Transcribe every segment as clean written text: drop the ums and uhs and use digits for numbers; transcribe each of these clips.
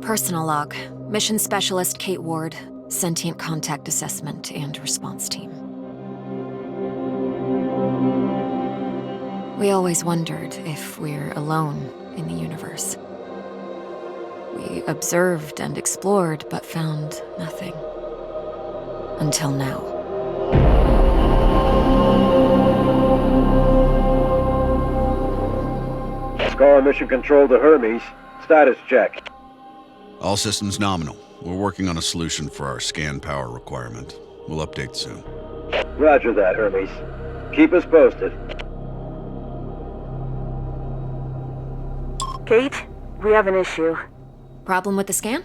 Personal log. Mission Specialist Kate Ward. Sentient Contact Assessment and Response Team. We always wondered if we're alone in the universe. We observed and explored, but found nothing. Until now. Scar Mission Control to Hermes. Status check. All systems nominal. We're working on a solution for our scan power requirement. We'll update soon. Roger that, Hermes. Keep us posted. Kate, we have an issue. Problem with the scan?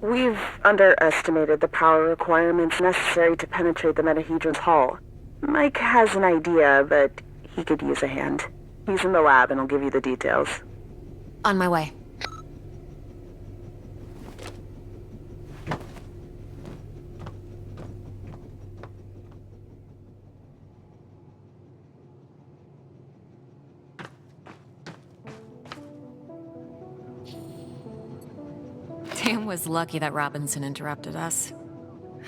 We've underestimated the power requirements necessary to penetrate the Metahedron's hull. Mike has an idea, but he could use a hand. He's in the lab and I'll give you the details. On my way. Tam was lucky that Robinson interrupted us.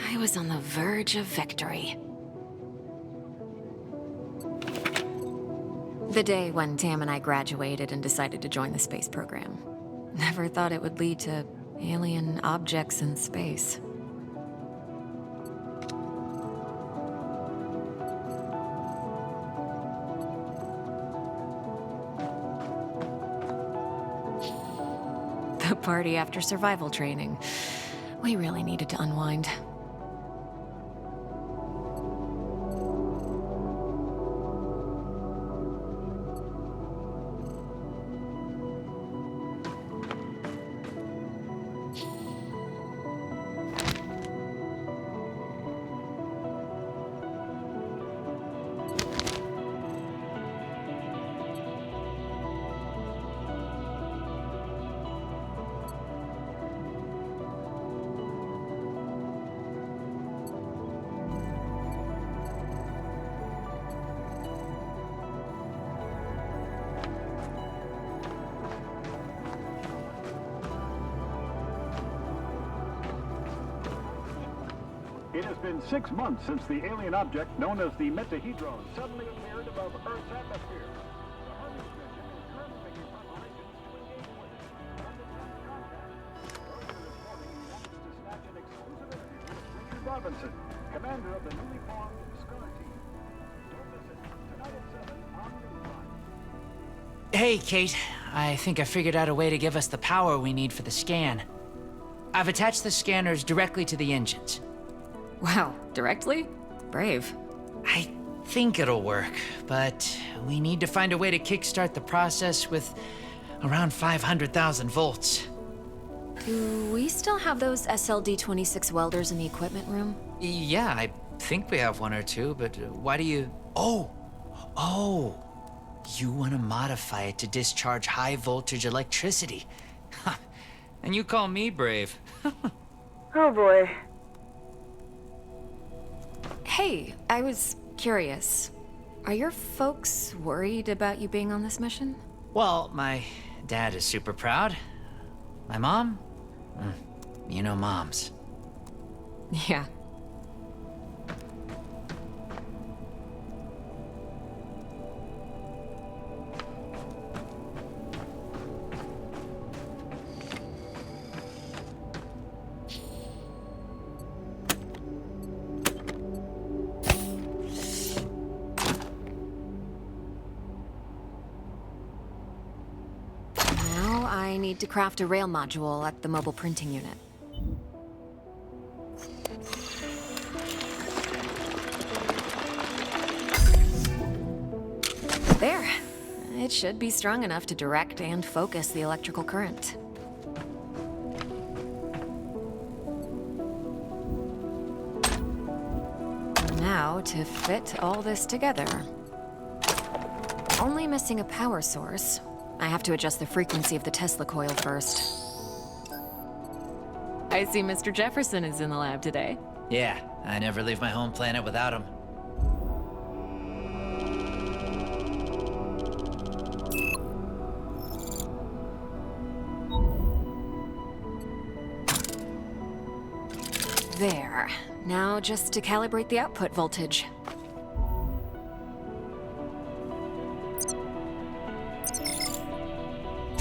I was on the verge of victory. The day when Tam and I graduated and decided to join the space program. Never thought it would lead to alien objects in space. The party after survival training. We really needed to unwind. It has been 6 months since the alien object known as the Metahedron suddenly appeared above Earth's atmosphere. The Hermes mission is currently making preparations to engage with it. Earlier this morning, he managed to snatch an exclusive interview with Richard Robinson, commander of the newly formed SCAR team. Don't miss it. Tonight at 7 on Newsline. Hey, Kate. I think I figured out a way to give us the power we need for the scan. I've attached the scanners directly to the engines. Wow, directly? Brave. I think it'll work, but we need to find a way to kickstart the process with around 500,000 volts. Do we still have those SLD-26 welders in the equipment room? Yeah, I think we have one or two, but why do you... Oh! You want to modify it to discharge high-voltage electricity. And you call me brave. Oh boy. Hey, I was curious. Are your folks worried about you being on this mission? Well, my dad is super proud. My mom? You know moms. Yeah. I need to craft a rail module at the mobile printing unit. There. It should be strong enough to direct and focus the electrical current. Now to fit all this together. Only missing a power source. I have to adjust the frequency of the Tesla coil first. I see Mr. Jefferson is in the lab today. Yeah, I never leave my home planet without him. There. Now just to calibrate the output voltage.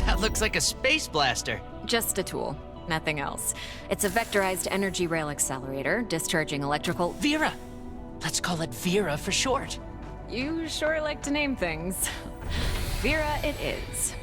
That looks like a space blaster. Just a tool, nothing else. It's a vectorized energy rail accelerator, discharging electrical... Vera! Let's call it Vera for short. You sure like to name things. Vera it is.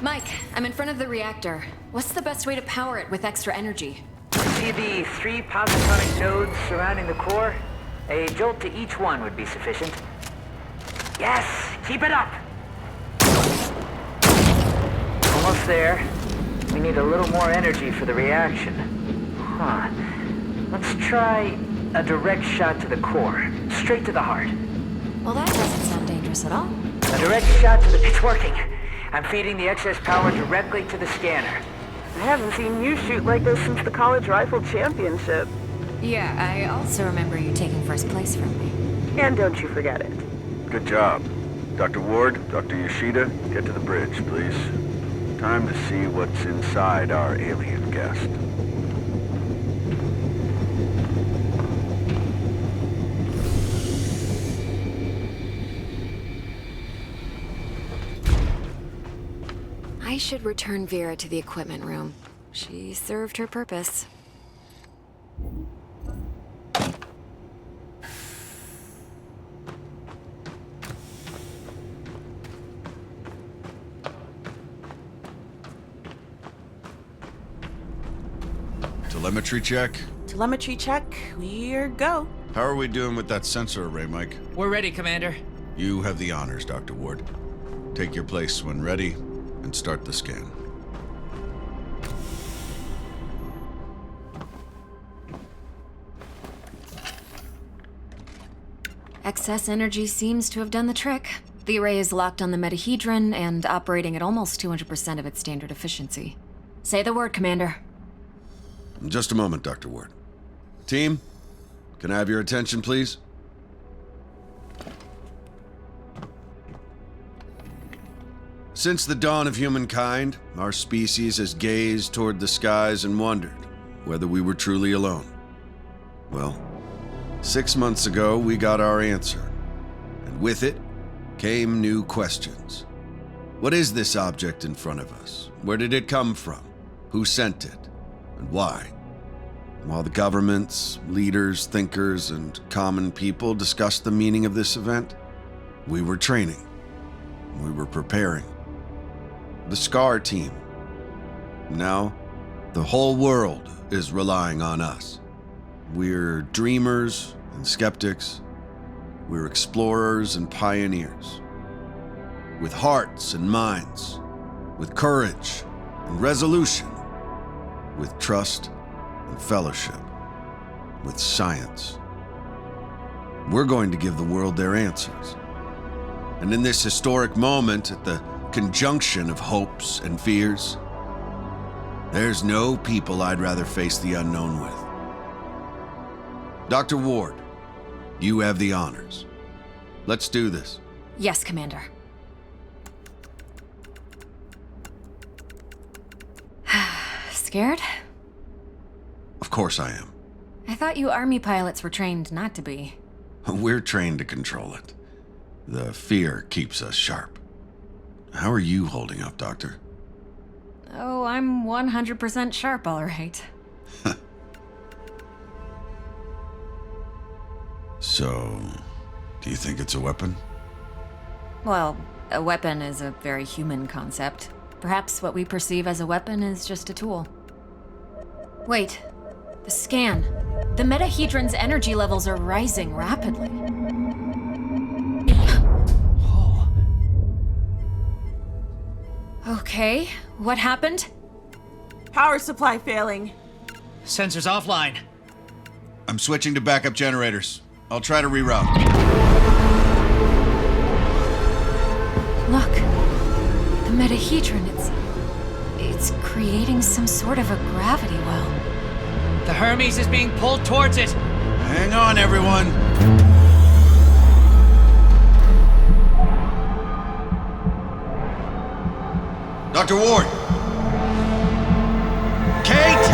Mike, I'm in front of the reactor. What's the best way to power it with extra energy? See the 3 positonic nodes surrounding the core? A jolt to each one would be sufficient. Yes! Keep it up! Almost there. We need a little more energy for the reaction. Huh. Let's try a direct shot to the core. Straight to the heart. Well, that doesn't sound dangerous at all. A direct shot to the... It's working! I'm feeding the excess power directly to the scanner. I haven't seen you shoot like this since the college rifle championship. Yeah, I also remember you taking first place from me. And don't you forget it. Good job. Dr. Ward, Dr. Yoshida, get to the bridge, please. Time to see what's inside our alien guest. I should return Vera to the equipment room. She served her purpose. Telemetry check? Telemetry check. We're go. How are we doing with that sensor array, Mike? We're ready, Commander. You have the honors, Dr. Ward. Take your place when ready, and start the scan. Excess energy seems to have done the trick. The array is locked on the metahedron and operating at almost 200% of its standard efficiency. Say the word, Commander. Just a moment, Dr. Ward. Team, can I have your attention, please? Since the dawn of humankind, our species has gazed toward the skies and wondered whether we were truly alone. Well, 6 months ago, we got our answer. And with it came new questions. What is this object in front of us? Where did it come from? Who sent it? And why? While the governments, leaders, thinkers, and common people discussed the meaning of this event, we were training. We were preparing. The SCAR team. Now, the whole world is relying on us. We're dreamers and skeptics. We're explorers and pioneers. With hearts and minds, with courage and resolution, with trust and fellowship, with science. We're going to give the world their answers. And in this historic moment, at the conjunction of hopes and fears, there's no people I'd rather face the unknown with. Dr. Ward, you have the honors. Let's do this. Yes, Commander. Scared? Of course I am. I thought you Army pilots were trained not to be. We're trained to control it. The fear keeps us sharp. How are you holding up, Doctor? Oh, I'm 100% sharp, all right. So, do you think it's a weapon? Well, a weapon is a very human concept. Perhaps what we perceive as a weapon is just a tool. Wait, the scan. The metahedron's energy levels are rising rapidly. Okay, what happened? Power supply failing. Sensors offline. I'm switching to backup generators. I'll try to reroute. Look, the metahedron, it's creating some sort of a gravity well. The Hermes is being pulled towards it. Hang on, everyone. Dr. Ward! Kate!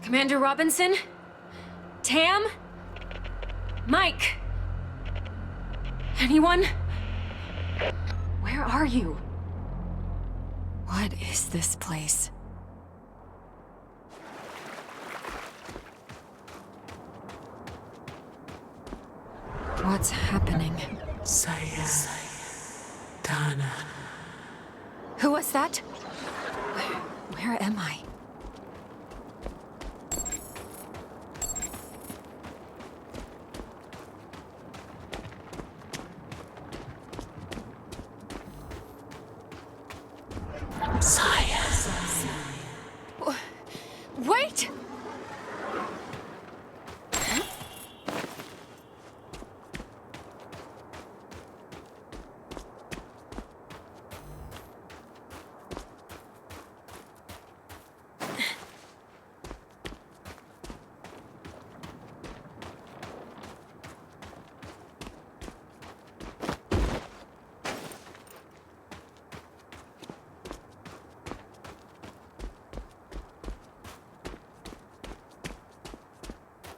Commander Robinson? Tam? Mike? Anyone? Where are you? What is this place? What's happening? Dana. Who was that? Where am I? Wait!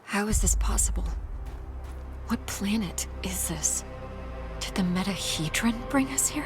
How is this possible? What planet is this? Did the Metahedron bring us here?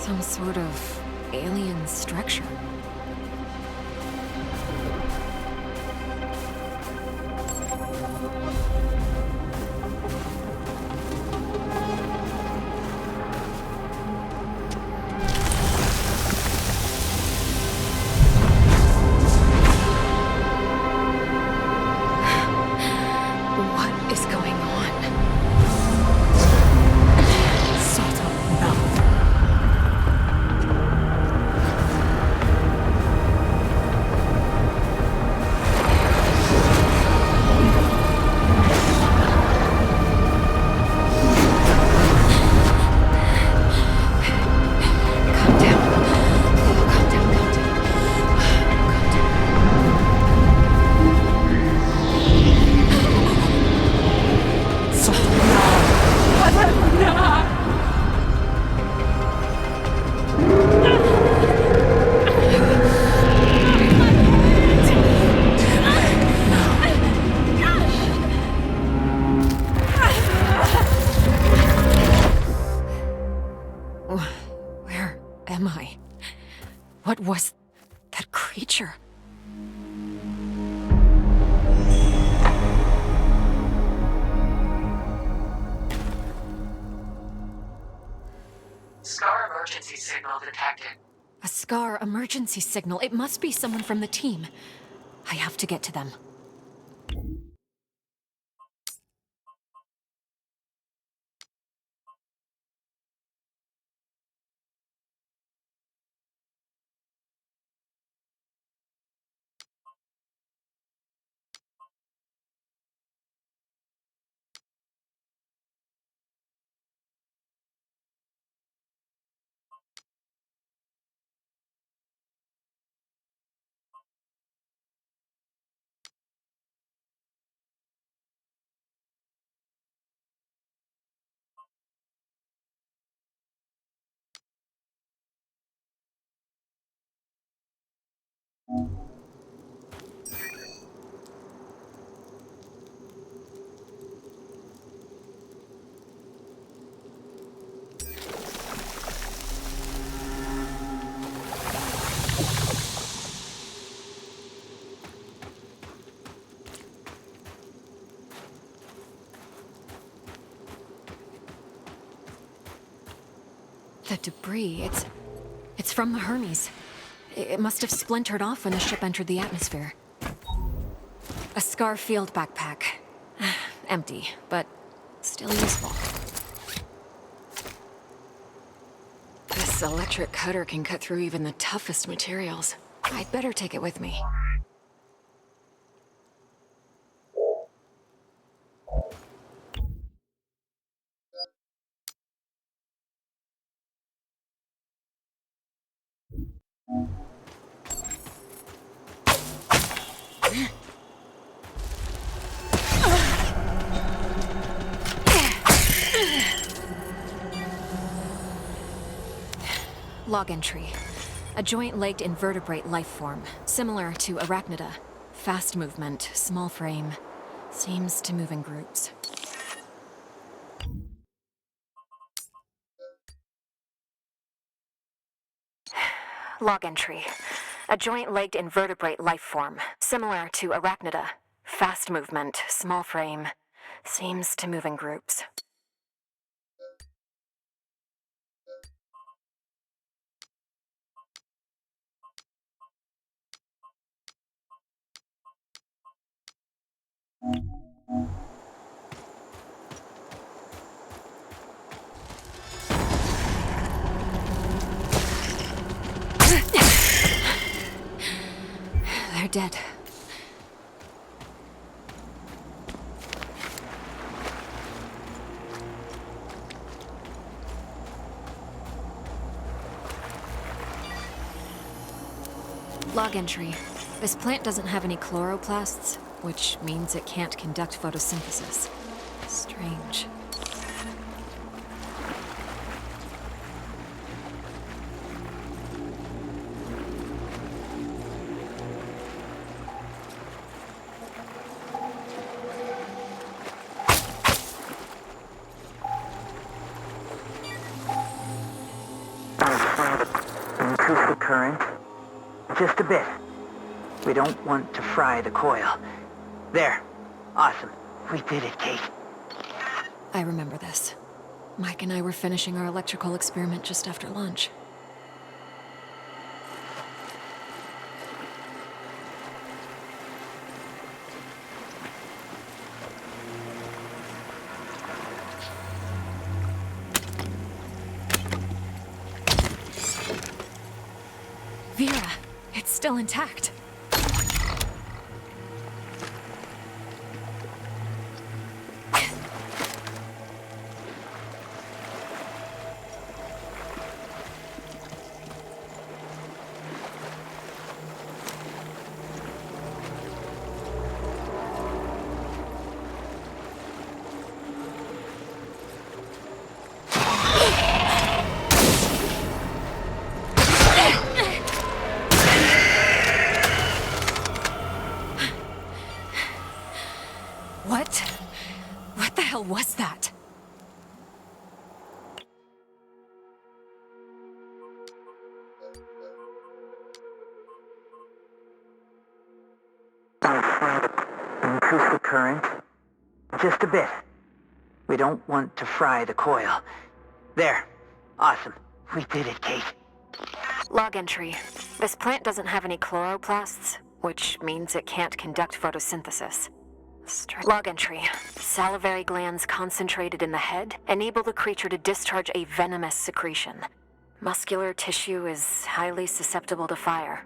Some sort of alien structure. What is going on? Sort of mouth. am I? What was that creature? Scar emergency signal detected. A Scar emergency signal. It must be someone from the team. I have to get to them. The debris, it's from the Hermes. It must have splintered off when the ship entered the atmosphere. A Scar field backpack. Empty, but still useful. This electric cutter can cut through even the toughest materials. I'd better take it with me. Log entry. A joint-legged invertebrate life form, similar to Arachnida. Fast movement, small frame. Seems to move in groups. Log entry. A joint-legged invertebrate life form, similar to Arachnida. Fast movement, small frame. Seems to move in groups. They're dead. Log entry. This plant doesn't have any chloroplasts, which means it can't conduct photosynthesis. Strange. Increase the current. Just a bit. We don't want to fry the coil. There. Awesome. We did it, Kate. I remember this. Mike and I were finishing our electrical experiment just after lunch. Vera, it's still intact. current. Just a bit. We don't want to fry the coil. There. Awesome. We did it, Kate. Log entry. This plant doesn't have any chloroplasts, which means it can't conduct photosynthesis. Log entry. Salivary glands concentrated in the head enable the creature to discharge a venomous secretion. Muscular tissue is highly susceptible to fire.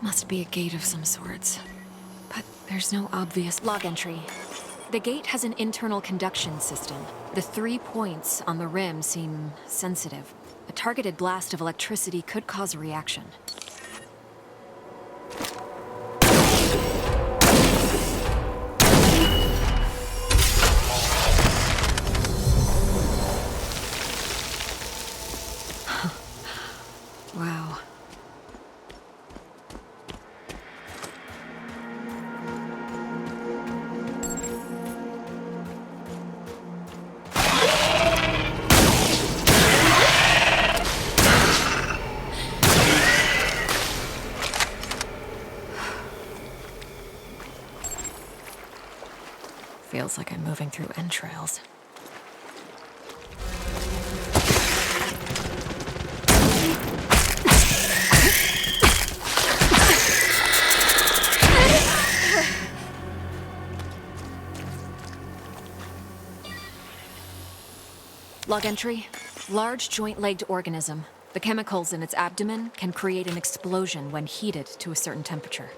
Must be a gate of some sorts. But there's no obvious log entry. The gate has an internal conduction system. The 3 points on the rim seem sensitive. A targeted blast of electricity could cause a reaction. Wow. Feels like I'm moving through entrails. Log entry. Large joint-legged organism. The chemicals in its abdomen can create an explosion when heated to a certain temperature.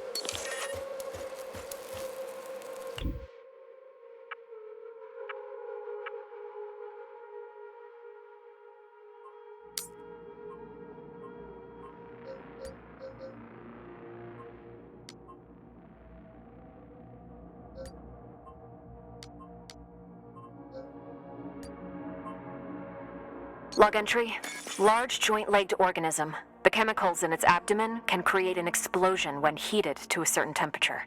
Log entry. Large joint-legged organism. The chemicals in its abdomen can create an explosion when heated to a certain temperature.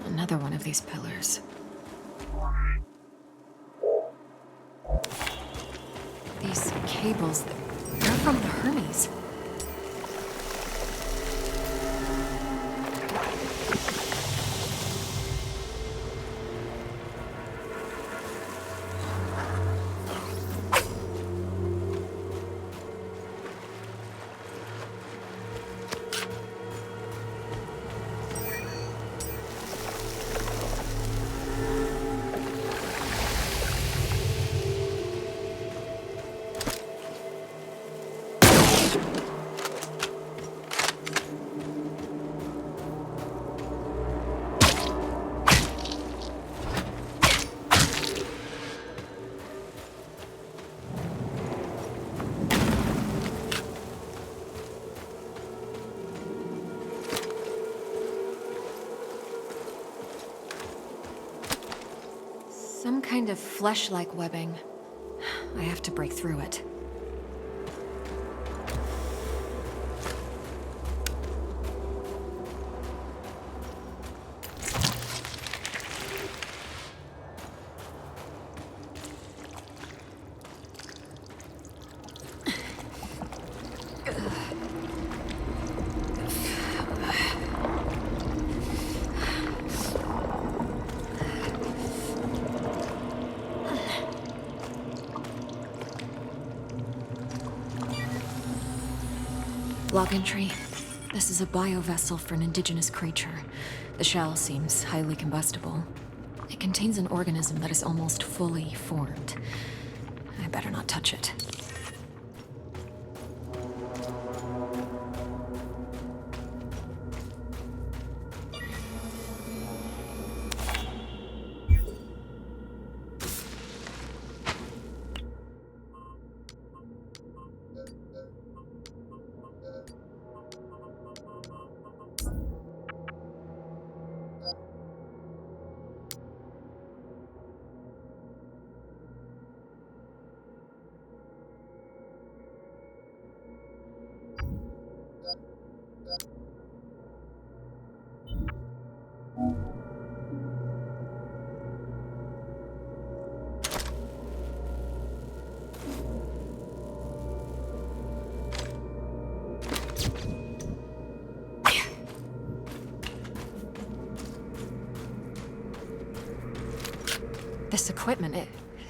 Another one of these pillars. These cables, they're from the Hermes. Some kind of flesh-like webbing. I have to break through it. Log entry. This is a biovessel for an indigenous creature. The shell seems highly combustible. It contains an organism that is almost fully formed. I better not touch it. This equipment,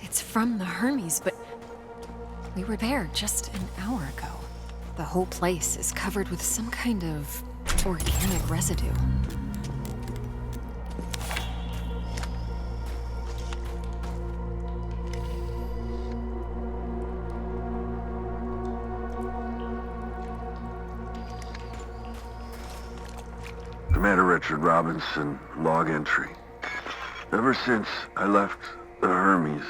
it's from the Hermes, but we were there just an hour ago. The whole place is covered with some kind of organic residue. Commander Richard Robinson, log entry. Ever since I left the Hermes,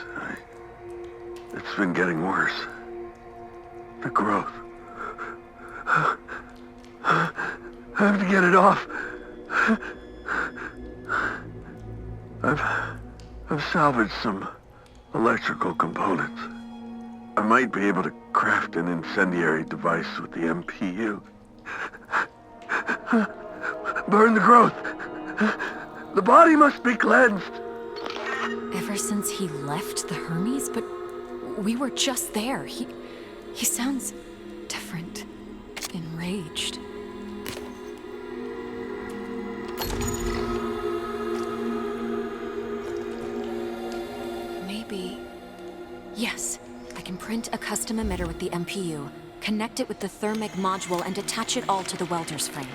it's been getting worse. The growth. I have to get it off. I've salvaged some electrical components. I might be able to craft an incendiary device with the MPU. Burn the growth. The body must be cleansed. Ever since he left the Hermes, but we were just there. He sounds different, enraged. Maybe... Yes, I can print a custom emitter with the MPU, connect it with the thermic module, and attach it all to the welder's frame.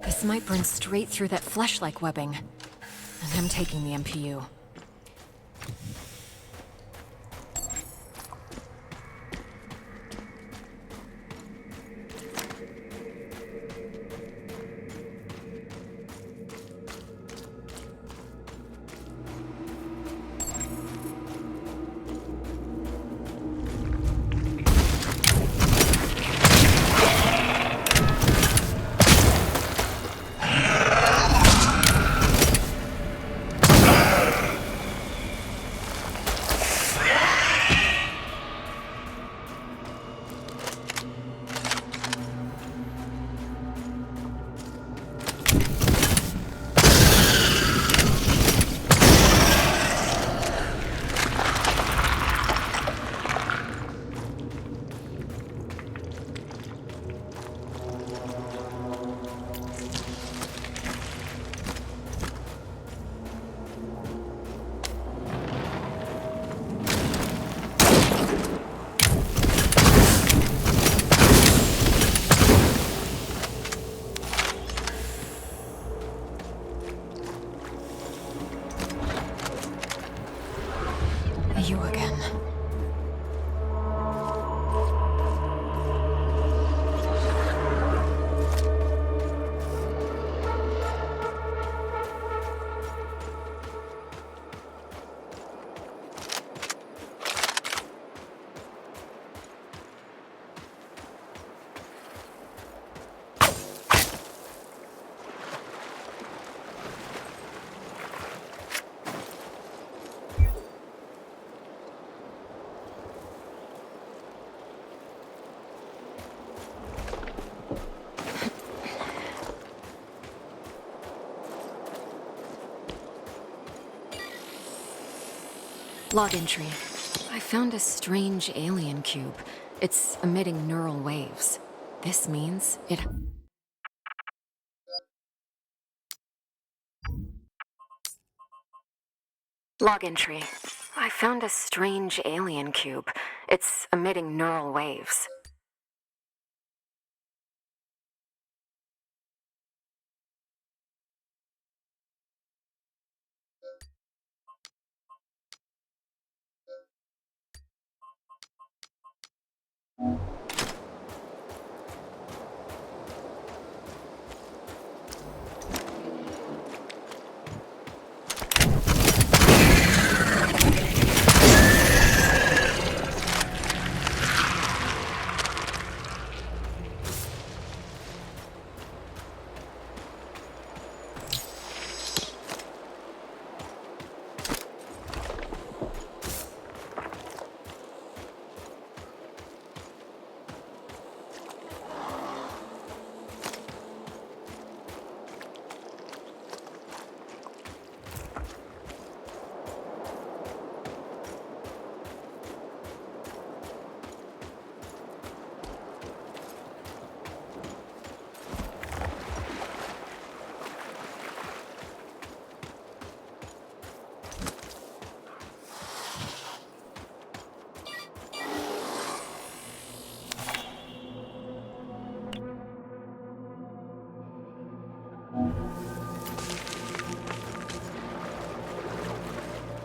This might burn straight through that flesh-like webbing. And I'm taking the MPU. You again. Log entry. I found a strange alien cube. It's emitting neural waves. This means it... Log entry. I found a strange alien cube. It's emitting neural waves.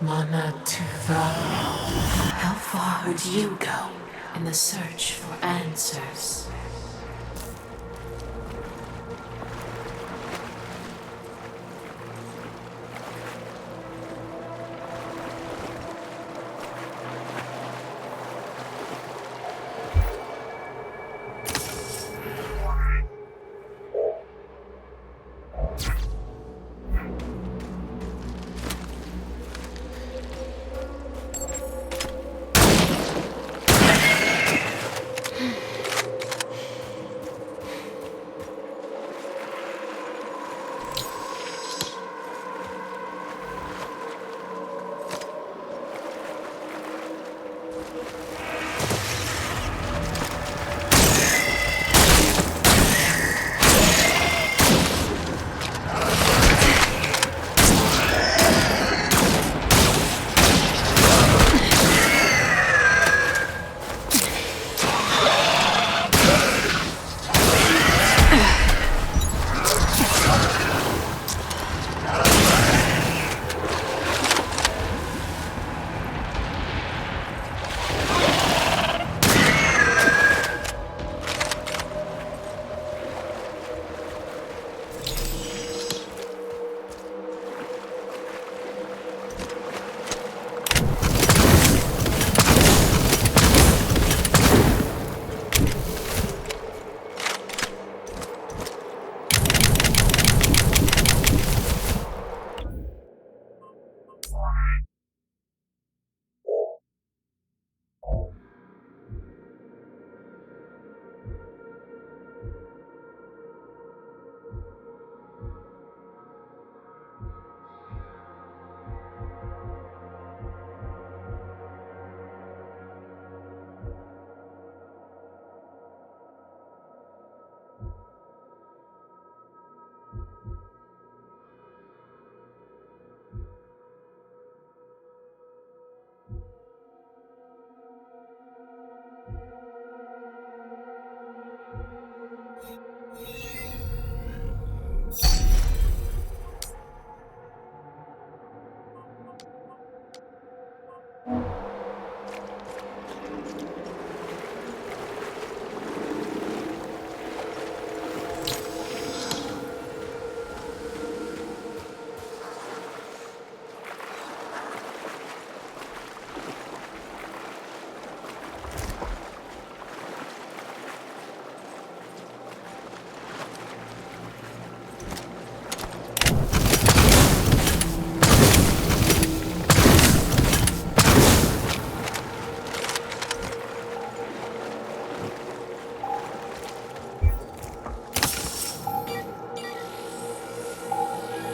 Mana Tuva. How far would you go in the search for answers?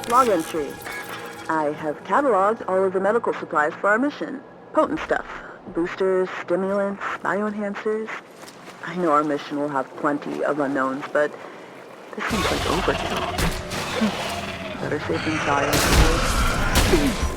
Log entry. I have cataloged all of the medical supplies for our mission. Potent stuff. Boosters, stimulants, bioenhancers. I know our mission will have plenty of unknowns, but this seems like overkill. Better safe than sorry, I suppose.